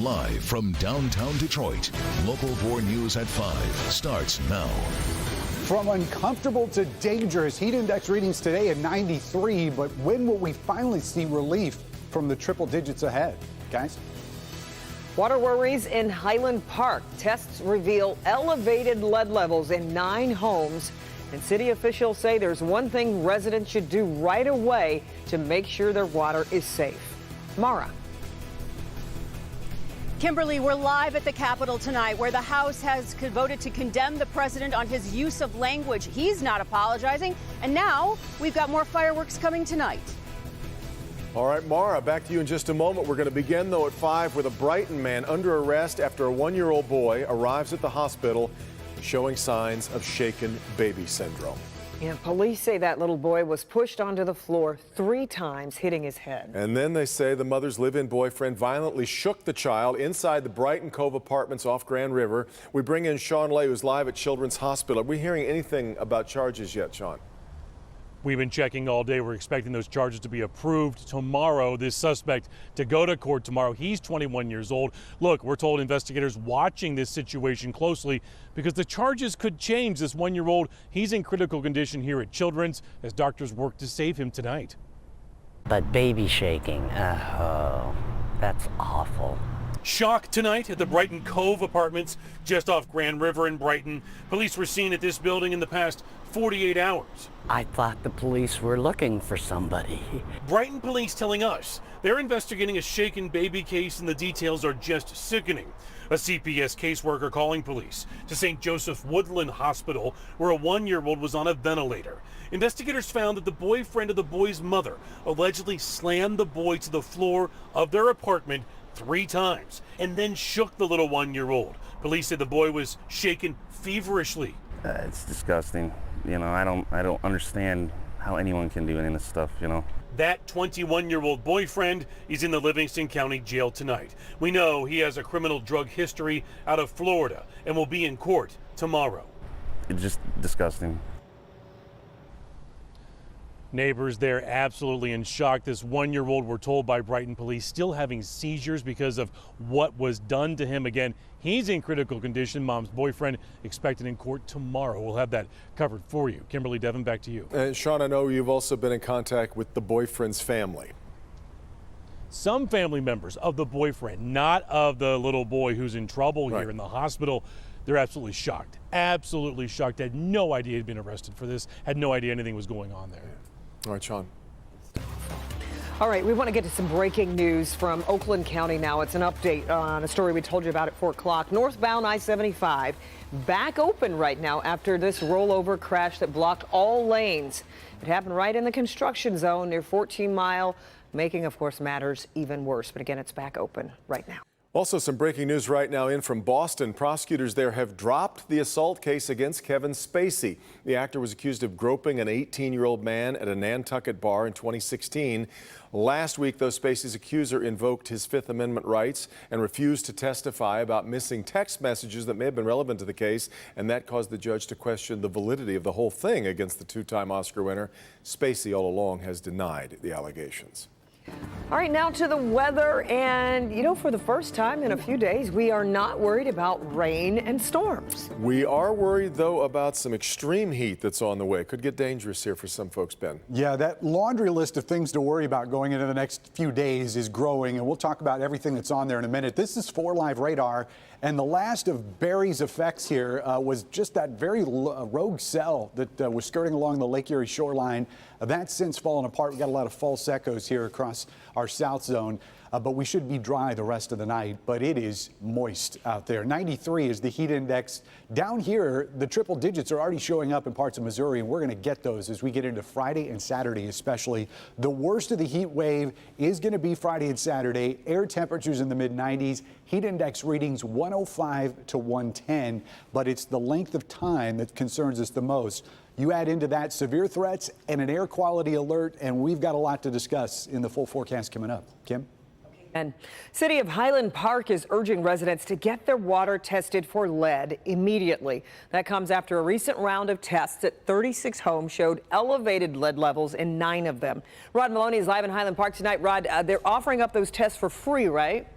Live from downtown Detroit, Local 4 News at 5 starts now. From uncomfortable to dangerous, heat index readings today at 93, but when will we finally see relief from the triple digits ahead? Guys? Water worries in Highland Park. Tests reveal elevated lead levels in 9 homes. And city officials say there's one thing residents should do right away to make sure their water is safe. Mara. Kimberly, we're live at the Capitol tonight, where the House has voted to condemn the president on his use of language. He's not apologizing. And now we've got more fireworks coming tonight. All right, Mara, back to you in just a moment. We're going to begin, though, at 5 with a Brighton man under arrest after a 1-year-old boy arrives at the hospital showing signs of shaken baby syndrome. Yeah, police say that little boy was pushed onto the floor 3 times, hitting his head. And then they say the mother's live-in boyfriend violently shook the child inside the Brighton Cove apartments off Grand River. We bring in Sean Lay, who's live at Children's Hospital. Are we hearing anything about charges yet, Sean? We've been checking all day. We're expecting those charges to be approved tomorrow. This suspect to go to court tomorrow. He's 21 years old. Look, we're told investigators watching this situation closely because the charges could change. This 1-year-old, he's in critical condition here at Children's as doctors work to save him tonight. But baby shaking, oh, that's awful. Shock tonight at the Brighton Cove apartments just off Grand River in Brighton. Police were seen at this building in the past 48 hours. I thought the police were looking for somebody. Brighton police telling us they're investigating a shaken baby case and the details are just sickening. A CPS caseworker calling police to St. Joseph Woodland Hospital where a 1-year-old was on a ventilator. Investigators found that the boyfriend of the boy's mother allegedly slammed the boy to the floor of their apartment 3 times and then shook the little 1-year-old. Police said the boy was shaken feverishly. It's disgusting. You know, I don't understand how anyone can do any of this stuff, you know. That 21-year-old boyfriend is in the Livingston County Jail tonight. We know he has a criminal drug history out of Florida and will be in court tomorrow. It's just disgusting. Neighbors there absolutely in shock. This 1-year-old, we're told by Brighton police, still having seizures because of what was done to him. Again, he's in critical condition. Mom's boyfriend expected in court tomorrow. We'll have that covered for you. Kimberly, Devin, back to you. Sean, I know you've also been in contact with the boyfriend's family. Some family members of the boyfriend, not of the little boy who's in trouble here in the hospital, they're absolutely shocked. Absolutely shocked. Had no idea he'd been arrested for this. Had no idea anything was going on there. All right, Sean. All right, we want to get to some breaking news from Oakland County now. It's an update on a story we told you about at 4 o'clock. Northbound I-75 back open right now after this rollover crash that blocked all lanes. It happened right in the construction zone near 14 Mile, making, of course, matters even worse. But again, it's back open right now. Also, some breaking news right now in from Boston. Prosecutors there have dropped the assault case against Kevin Spacey. The actor was accused of groping an 18-year-old man at a Nantucket bar in 2016. Last week, though, Spacey's accuser invoked his Fifth Amendment rights and refused to testify about missing text messages that may have been relevant to the case, and that caused the judge to question the validity of the whole thing against the 2-time Oscar winner. Spacey all along has denied the allegations. All right, now to the weather. And, you know, for the first time in a few days, we are not worried about rain and storms. We are worried, though, about some extreme heat that's on the way. Could get dangerous here for some folks, Ben. Yeah, that laundry list of things to worry about going into the next few days is growing, and we'll talk about everything that's on there in a minute. This is 4 Live Radar, and the last of Barry's effects here was just that very rogue cell that was skirting along the Lake Erie shoreline. That's since fallen apart. We got a lot of false echoes here across our south zone, but we should be dry the rest of the night. But it is moist out there. 93 is the heat index. Down here, the triple digits are already showing up in parts of Missouri, and we're going to get those as we get into Friday and Saturday especially. The worst of the heat wave is going to be Friday and Saturday. Air temperatures in the mid-90s. Heat index readings 105 to 110, but it's the length of time that concerns us the most. You add into that severe threats and an air quality alert, and we've got a lot to discuss in the full forecast coming up. Kim? And City of Highland Park is urging residents to get their water tested for lead immediately. That comes after a recent round of tests at 36 homes showed elevated lead levels in 9 of them. Rod Maloney is live in Highland Park tonight. Rod, they're offering up those tests for free, right?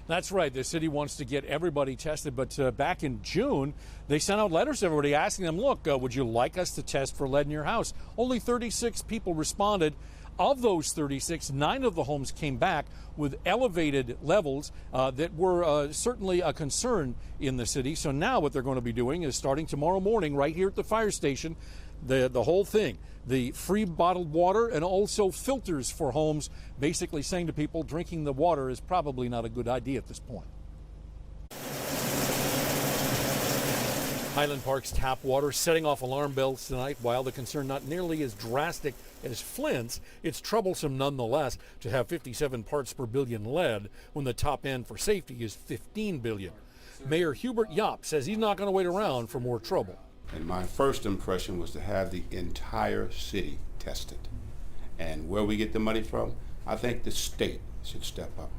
That's right. The city wants to get everybody tested, but back in June, they sent out letters to everybody asking them, look, would you like us to test for lead in your house? Only 36 people responded. Of those 36, 9 of the homes came back with elevated levels that were certainly a concern in the city. So now what they're going to be doing is starting tomorrow morning right here at the fire station, the whole thing, the free bottled water and also filters for homes, basically saying to people drinking the water is probably not a good idea at this point. Highland Park's tap water setting off alarm bells tonight. While the concern not nearly as drastic as Flint's, it's troublesome nonetheless to have 57 parts per billion lead when the top end for safety is 15 billion. Mayor Hubert Yop says he's not going to wait around for more trouble. And my first impression was to have the entire city tested. And where we get the money from, I think the state should step up.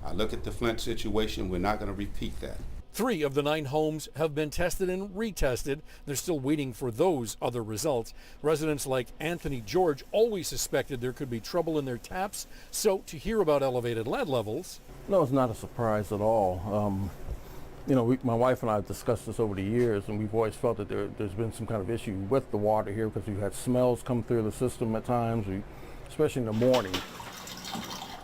I look at the Flint situation, we're not going to repeat that. 3 of the 9 homes have been tested and retested. They're still waiting for those other results. Residents like Anthony George always suspected there could be trouble in their taps. So to hear about elevated lead levels. No, it's not a surprise at all. You know, my wife and I have discussed this over the years, and we've always felt that there's been some kind of issue with the water here because we've had smells come through the system at times, especially in the morning.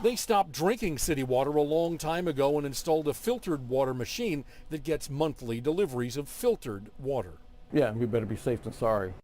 They stopped drinking city water a long time ago and installed a filtered water machine that gets monthly deliveries of filtered water. Yeah, we better be safe than sorry.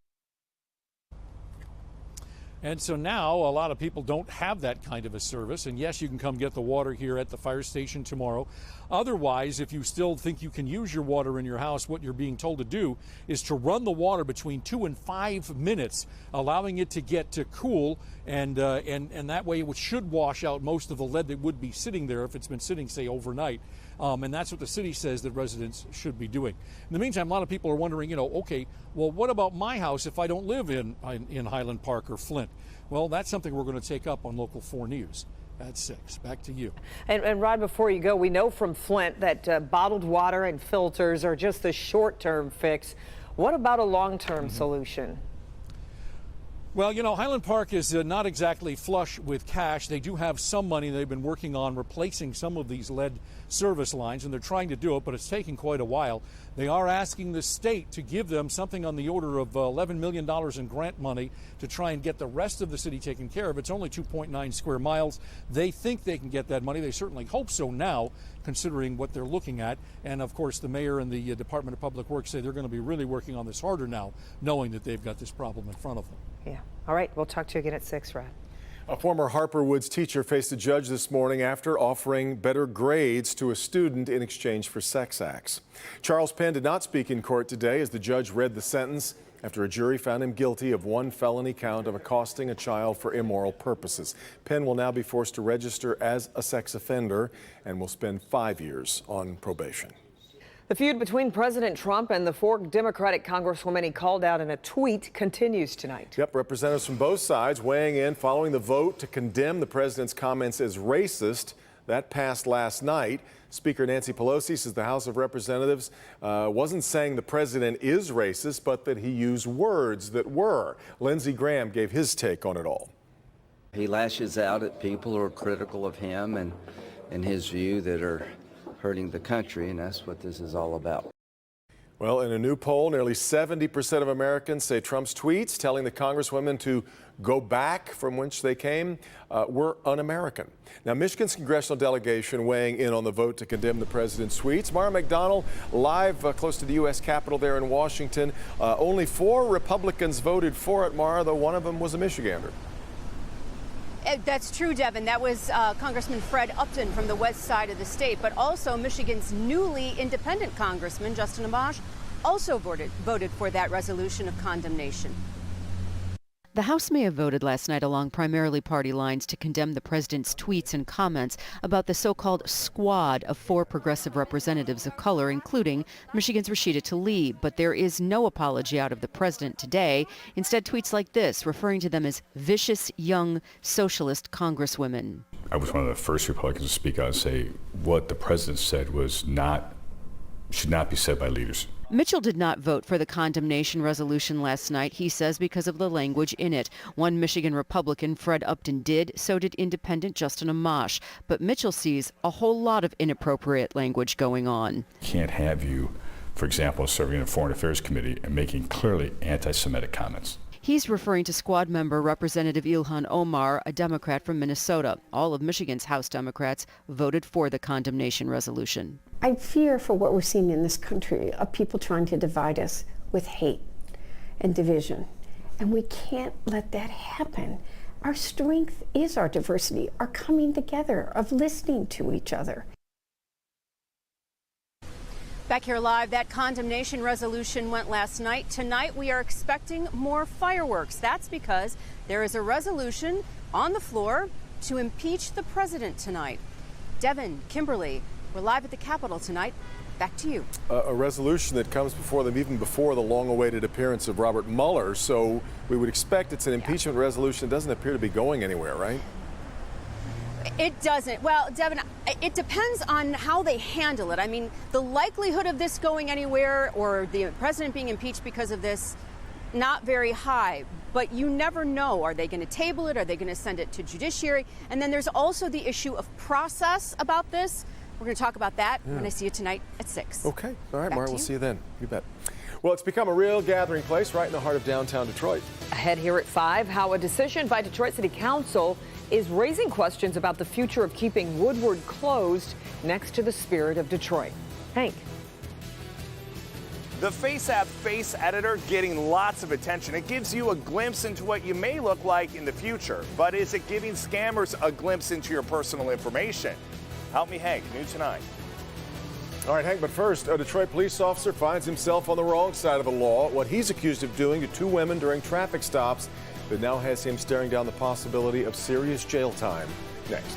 And so now a lot of people don't have that kind of a service. And yes, you can come get the water here at the fire station tomorrow. Otherwise, if you still think you can use your water in your house, what you're being told to do is to run the water between 2 and 5 minutes, allowing it to get to cool. And that way it should wash out most of the lead that would be sitting there if it's been sitting, say, overnight. And that's what the city says that residents should be doing. In the meantime, a lot of people are wondering, okay, well, what about my house if I don't live in Highland Park or Flint? Well, that's something we're going to take up on Local 4 News at 6. Back to you. And Rod, before you go, we know from Flint that bottled water and filters are just the short-term fix. What about a long-term solution? Well, Highland Park is not exactly flush with cash. They do have some money. They've been working on replacing some of these lead service lines, and they're trying to do it, but it's taking quite a while. They are asking the state to give them something on the order of $11 million in grant money to try and get the rest of the city taken care of. It's only 2.9 square miles. They think they can get that money. They certainly hope so now, considering what they're looking at. And, of course, the mayor and the Department of Public Works say they're going to be really working on this harder now, knowing that they've got this problem in front of them. Yeah. All right. We'll talk to you again at 6, Rod. A former Harper Woods teacher faced a judge this morning after offering better grades to a student in exchange for sex acts. Charles Penn did not speak in court today as the judge read the sentence after a jury found him guilty of 1 felony count of accosting a child for immoral purposes. Penn will now be forced to register as a sex offender and will spend 5 years on probation. The feud between President Trump and the 4 Democratic congresswomen he called out in a tweet continues tonight. Yep, representatives from both sides weighing in following the vote to condemn the president's comments as racist. That passed last night. Speaker Nancy Pelosi says the House of Representatives wasn't saying the president is racist, but that he used words that were. Lindsey Graham gave his take on it all. He lashes out at people who are critical of him and in his view that are hurting the country, and that's what this is all about. Well, in a new poll, nearly 70% of Americans say Trump's tweets telling the congresswomen to go back from which they came were un-American. Now, Michigan's congressional delegation weighing in on the vote to condemn the president's tweets. Mara McDonald, live close to the U.S. Capitol there in Washington. Only 4 Republicans voted for it, Mara, though one of them was a Michigander. That's true, Devin. That was Congressman Fred Upton from the west side of the state, but also Michigan's newly independent congressman, Justin Amash, also voted for that resolution of condemnation. The House may have voted last night along primarily party lines to condemn the president's tweets and comments about the so-called squad of 4 progressive representatives of color, including Michigan's Rashida Tlaib. But there is no apology out of the president today. Instead, tweets like this, referring to them as vicious young socialist congresswomen. I was one of the first Republicans to speak out and say what the president said should not be said by leaders. Mitchell did not vote for the condemnation resolution last night, he says, because of the language in it. One Michigan Republican, Fred Upton, did. So did Independent Justin Amash. But Mitchell sees a whole lot of inappropriate language going on. Can't have you, for example, serving in a Foreign Affairs Committee and making clearly anti-Semitic comments. He's referring to squad member Representative Ilhan Omar, a Democrat from Minnesota. All of Michigan's House Democrats voted for the condemnation resolution. I fear for what we're seeing in this country of people trying to divide us with hate and division. And we can't let that happen. Our strength is our diversity, our coming together, of listening to each other. Back here live, that condemnation resolution went last night. Tonight, we are expecting more fireworks. That's because there is a resolution on the floor to impeach the president tonight. Devin, Kimberly, we're live at the Capitol tonight. Back to you. A resolution that comes before them even before the long-awaited appearance of Robert Mueller. So we would expect it's an impeachment resolution that doesn't appear to be going anywhere, right? It doesn't. Well, Devin, it depends on how they handle it. I mean, the likelihood of this going anywhere or the president being impeached because of this, not very high. But you never know. Are they going to table it? Are they going to send it to judiciary? And then there's also the issue of process about this. We're going to talk about that when I see you tonight at 6. Okay. All right, Mara, we'll see you then. You bet. Well, it's become a real gathering place right in the heart of downtown Detroit. Ahead here at 5, how a decision by Detroit City Council is raising questions about the future of keeping Woodward closed next to the Spirit of Detroit. Hank. The Face App Face Editor getting lots of attention. It gives you a glimpse into what you may look like in the future. But is it giving scammers a glimpse into your personal information? Help me, Hank. New tonight. All right, Hank, but first, a Detroit police officer finds himself on the wrong side of the law. What he's accused of doing to 2 women during traffic stops that now has him staring down the possibility of serious jail time. Next.